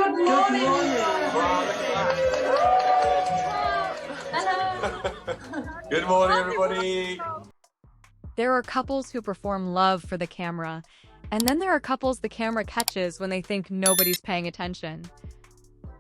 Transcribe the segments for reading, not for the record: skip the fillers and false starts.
Good morning. Wow, look at that. Good morning, everybody. There are couples who perform love for the camera, and then there are couples the camera catches when they think nobody's paying attention.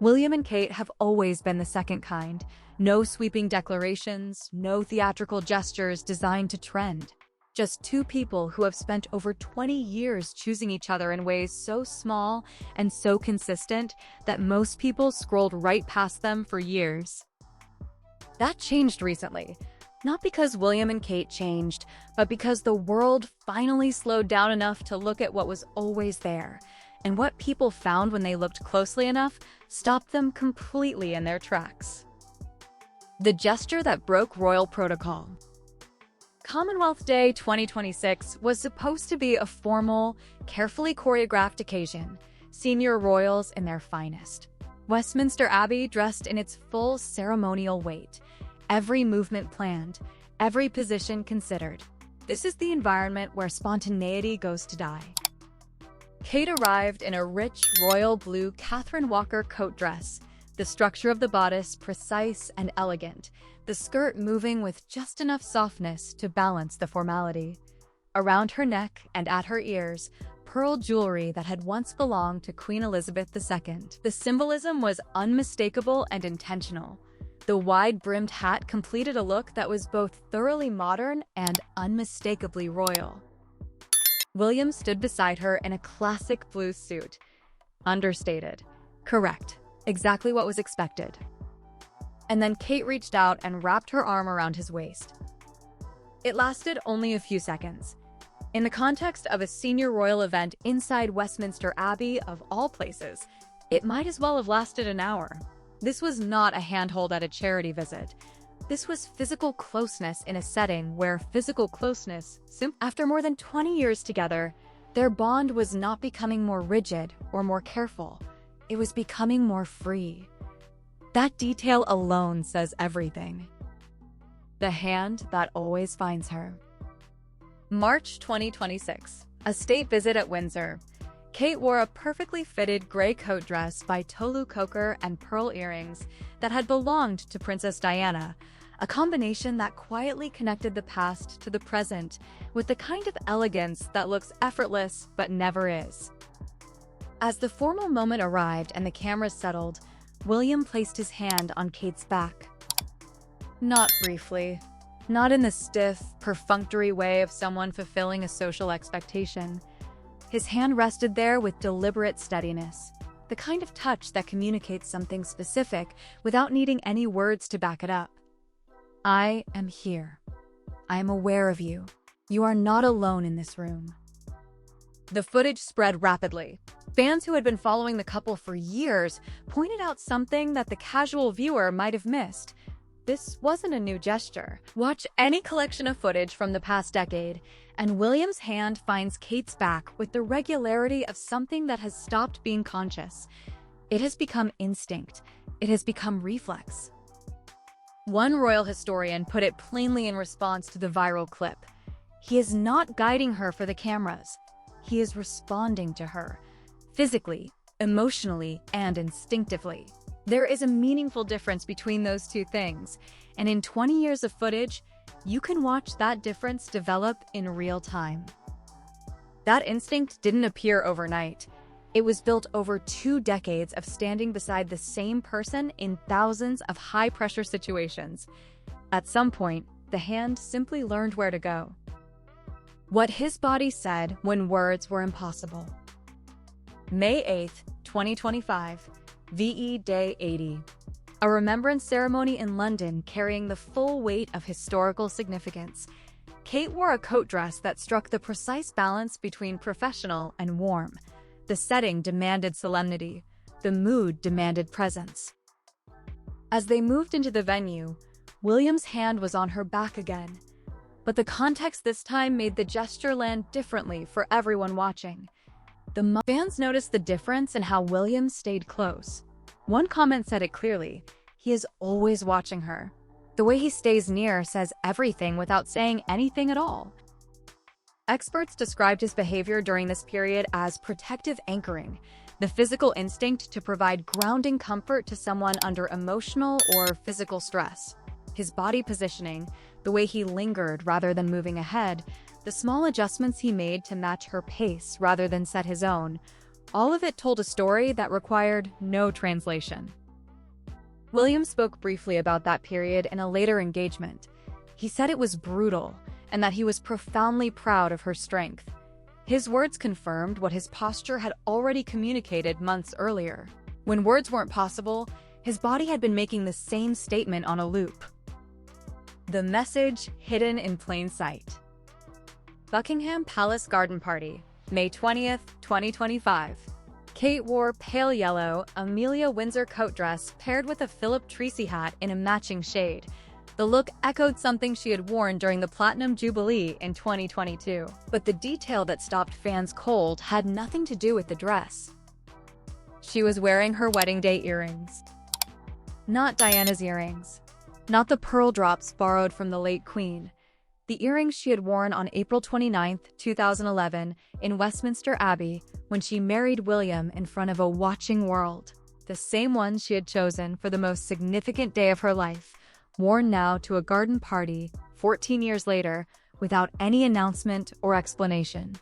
William and Kate have always been the second kind. No sweeping declarations, no theatrical gestures designed to trend. Just two people who have spent over 20 years choosing each other in ways so small and so consistent that most people scrolled right past them for years. That changed recently. Not because William and Kate changed, but because the world finally slowed down enough to look at what was always there. And what people found when they looked closely enough stopped them completely in their tracks. The gesture that broke royal protocol. Commonwealth Day 2026 was supposed to be a formal, carefully choreographed occasion, senior royals in their finest. Westminster Abbey dressed in its full ceremonial weight, every movement planned, every position considered. This is the environment where spontaneity goes to die. Kate arrived in a rich royal blue Catherine Walker coat dress, the structure of the bodice precise and elegant, the skirt moving with just enough softness to balance the formality. Around her neck and at her ears, pearl jewelry that had once belonged to Queen Elizabeth II. The symbolism was unmistakable and intentional. The wide-brimmed hat completed a look that was both thoroughly modern and unmistakably royal. William stood beside her in a classic blue suit. Understated. Correct. Exactly what was expected. And then Kate reached out and wrapped her arm around his waist. It lasted only a few seconds. In the context of a senior royal event inside Westminster Abbey, of all places, it might as well have lasted an hour. This was not a handhold at a charity visit. This was physical closeness in a setting where physical closeness, after more than 20 years together, their bond was not becoming more rigid or more careful. It was becoming more free. That detail alone says everything. The hand that always finds her. March 2026, a state visit at Windsor. Kate wore a perfectly fitted gray coat dress by Tolu Coker and pearl earrings that had belonged to Princess Diana, a combination that quietly connected the past to the present with the kind of elegance that looks effortless but never is. As the formal moment arrived and the cameras settled, William placed his hand on Kate's back. Not briefly. Not in the stiff, perfunctory way of someone fulfilling a social expectation. His hand rested there with deliberate steadiness, the kind of touch that communicates something specific without needing any words to back it up. I am here. I am aware of you. You are not alone in this room. The footage spread rapidly. Fans who had been following the couple for years pointed out something that the casual viewer might have missed. This wasn't a new gesture. Watch any collection of footage from the past decade, and William's hand finds Kate's back with the regularity of something that has stopped being conscious. It has become instinct. It has become reflex. One royal historian put it plainly in response to the viral clip. He is not guiding her for the cameras. He is responding to her, physically, emotionally, and instinctively. There is a meaningful difference between those two things, and in 20 years of footage, you can watch that difference develop in real time. That instinct didn't appear overnight. It was built over 2 decades of standing beside the same person in thousands of high-pressure situations. At some point, the hand simply learned where to go. What his body said when words were impossible. May 8th, 2025, VE Day 80. A remembrance ceremony in London carrying the full weight of historical significance. Kate wore a coat dress that struck the precise balance between professional and warm. The setting demanded solemnity. The mood demanded presence. As they moved into the venue, William's hand was on her back again. But the context this time made the gesture land differently for everyone watching. The fans noticed the difference in how William stayed close. One comment said it clearly: he is always watching her. The way he stays near says everything without saying anything at all. Experts described his behavior during this period as protective anchoring. the physical instinct to provide grounding comfort to someone under emotional or physical stress. His body positioning, the way he lingered rather than moving ahead, the small adjustments he made to match her pace rather than set his own, all of it told a story that required no translation. William spoke briefly about that period in a later engagement. He said it was brutal and that he was profoundly proud of her strength. His words confirmed what his posture had already communicated months earlier. When words weren't possible, his body had been making the same statement on a loop. The message hidden in plain sight. Buckingham Palace Garden Party, May 20th, 2025. Kate wore pale yellow Amelia Windsor coat dress paired with a Philip Treacy hat in a matching shade. The look echoed something she had worn during the Platinum Jubilee in 2022. But the detail that stopped fans cold had nothing to do with the dress. She was wearing her wedding day earrings. Not Diana's earrings. Not the pearl drops borrowed from the late Queen. The earrings she had worn on April 29, 2011, in Westminster Abbey when she married William in front of a watching world. The same ones she had chosen for the most significant day of her life, worn now to a garden party 14 years later without any announcement or explanation.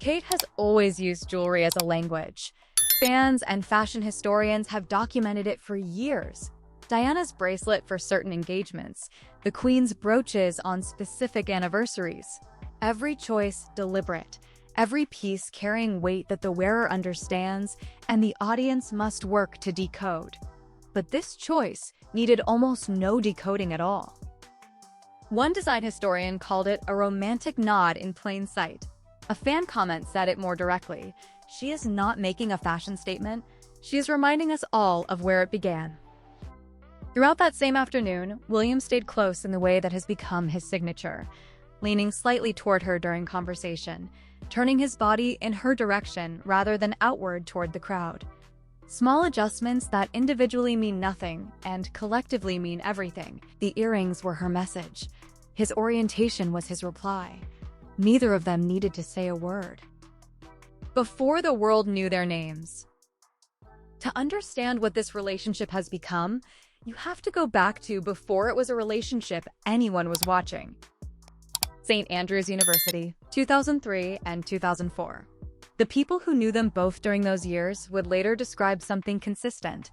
Kate has always used jewelry as a language. Fans and fashion historians have documented it for years. Diana's bracelet for certain engagements, the Queen's brooches on specific anniversaries. Every choice deliberate, every piece carrying weight that the wearer understands and the audience must work to decode. But this choice needed almost no decoding at all. One design historian called it a romantic nod in plain sight. A fan comment said it more directly. She is not making a fashion statement, she is reminding us all of where it began. Throughout that same afternoon, William stayed close in the way that has become his signature, leaning slightly toward her during conversation, turning his body in her direction rather than outward toward the crowd. Small adjustments that individually mean nothing and collectively mean everything. The earrings were her message. His orientation was his reply. Neither of them needed to say a word. Before the world knew their names. To understand what this relationship has become, you have to go back to before it was a relationship anyone was watching. St. Andrews University, 2003 and 2004. The people who knew them both during those years would later describe something consistent.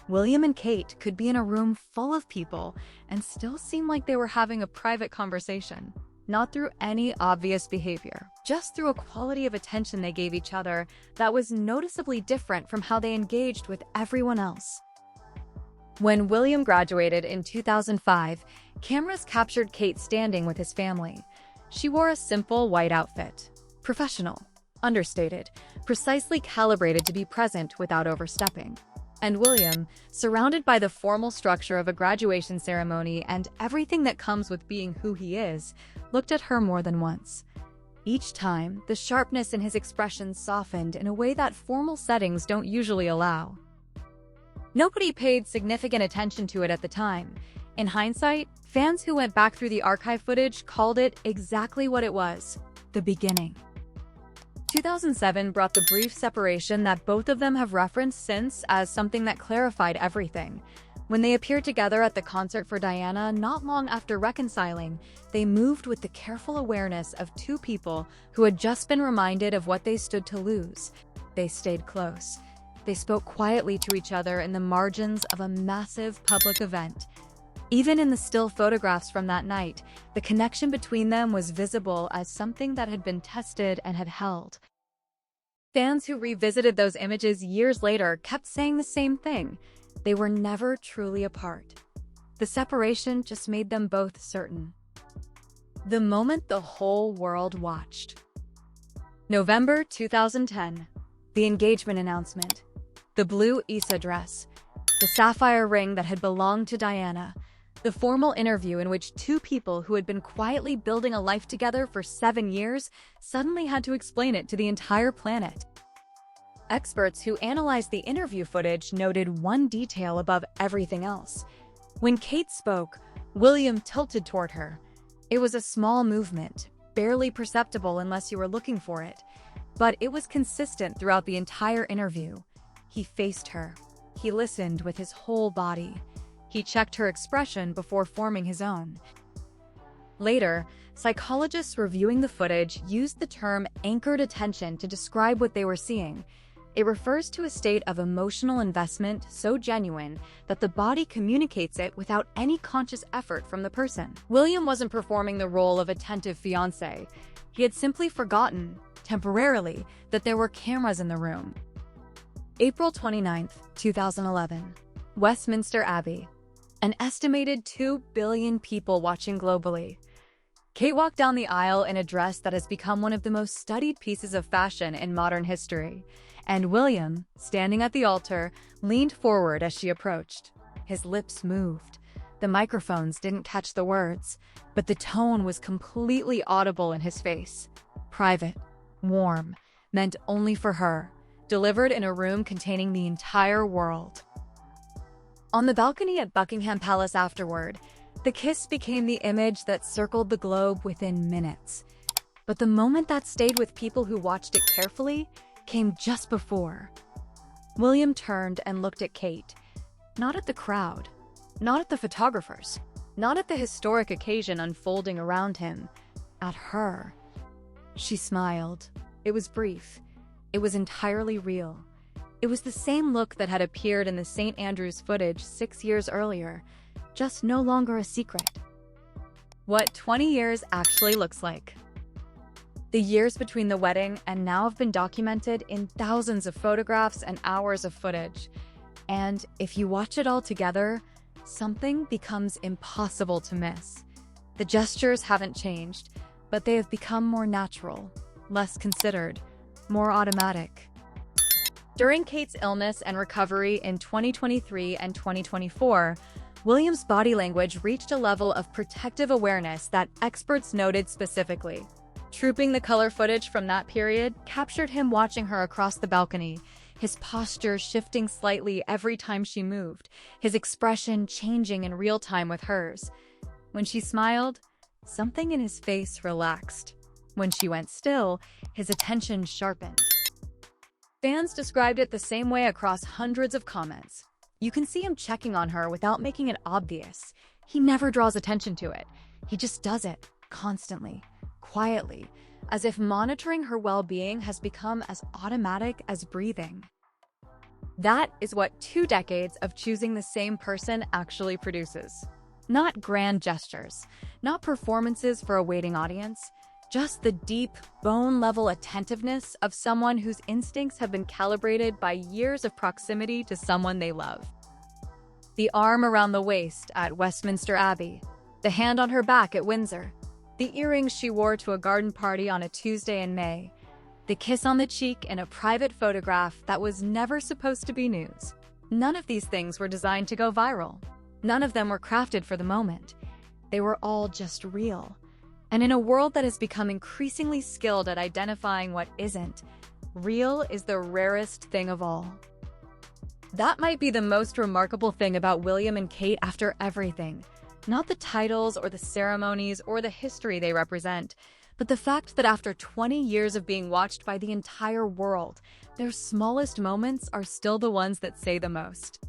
William and Kate could be in a room full of people and still seem like they were having a private conversation. Not through any obvious behavior, just through a quality of attention they gave each other that was noticeably different from how they engaged with everyone else. When William graduated in 2005, cameras captured Kate standing with his family. She wore a simple white outfit. Professional, understated, precisely calibrated to be present without overstepping. And William, surrounded by the formal structure of a graduation ceremony and everything that comes with being who he is, looked at her more than once. Each time, the sharpness in his expression softened in a way that formal settings don't usually allow. Nobody paid significant attention to it at the time. In hindsight, fans who went back through the archive footage called it exactly what it was: the beginning. 2007 brought the brief separation that both of them have referenced since as something that clarified everything. When they appeared together at the concert for Diana not long after reconciling, they moved with the careful awareness of two people who had just been reminded of what they stood to lose. They stayed close. They spoke quietly to each other in the margins of a massive public event. Even in the still photographs from that night, the connection between them was visible as something that had been tested and had held. Fans who revisited those images years later kept saying the same thing. They were never truly apart. The separation just made them both certain. The moment the whole world watched. November 2010. The engagement announcement. The blue Issa dress. The sapphire ring that had belonged to Diana. The formal interview in which two people who had been quietly building a life together for 7 years suddenly had to explain it to the entire planet. Experts who analyzed the interview footage noted one detail above everything else. When Kate spoke, William tilted toward her. It was a small movement, barely perceptible unless you were looking for it. But it was consistent throughout the entire interview. He faced her. He listened with his whole body. He checked her expression before forming his own. Later, psychologists reviewing the footage used the term anchored attention to describe what they were seeing. It refers to a state of emotional investment so genuine that the body communicates it without any conscious effort from the person. William wasn't performing the role of attentive fiancé. He had simply forgotten, temporarily, that there were cameras in the room. April 29, 2011. Westminster Abbey. An estimated 2 billion people watching globally. Kate walked down the aisle in a dress that has become one of the most studied pieces of fashion in modern history, and William, standing at the altar, leaned forward as she approached. His lips moved. The microphones didn't catch the words, but the tone was completely audible in his face. Private, warm, meant only for her, delivered in a room containing the entire world. On the balcony at Buckingham Palace afterward, the kiss became the image that circled the globe within minutes. But the moment that stayed with people who watched it carefully came just before. William turned and looked at Kate, not at the crowd, not at the photographers, not at the historic occasion unfolding around him, at her. She smiled. It was brief. It was entirely real. It was the same look that had appeared in the St. Andrews footage 6 years earlier, just no longer a secret. What 20 years actually looks like. The years between the wedding and now have been documented in thousands of photographs and hours of footage. And if you watch it all together, something becomes impossible to miss. The gestures haven't changed, but they have become more natural, less considered, more automatic. During Kate's illness and recovery in 2023 and 2024, William's body language reached a level of protective awareness that experts noted specifically. Trooping the color footage from that period captured him watching her across the balcony, his posture shifting slightly every time she moved, his expression changing in real time with hers. When she smiled, something in his face relaxed. When she went still, his attention sharpened. Fans described it the same way across hundreds of comments. You can see him checking on her without making it obvious. He never draws attention to it. He just does it, constantly, quietly, as if monitoring her well-being has become as automatic as breathing. That is what 2 decades of choosing the same person actually produces. Not grand gestures, not performances for a waiting audience, just the deep, bone-level attentiveness of someone whose instincts have been calibrated by years of proximity to someone they love. The arm around the waist at Westminster Abbey, the hand on her back at Windsor, the earrings she wore to a garden party on a Tuesday in May, the kiss on the cheek in a private photograph that was never supposed to be news. None of these things were designed to go viral. None of them were crafted for the moment. They were all just real. And in a world that has become increasingly skilled at identifying what isn't, real is the rarest thing of all. That might be the most remarkable thing about William and Kate after everything. Not the titles or the ceremonies or the history they represent, but the fact that after 20 years of being watched by the entire world, their smallest moments are still the ones that say the most.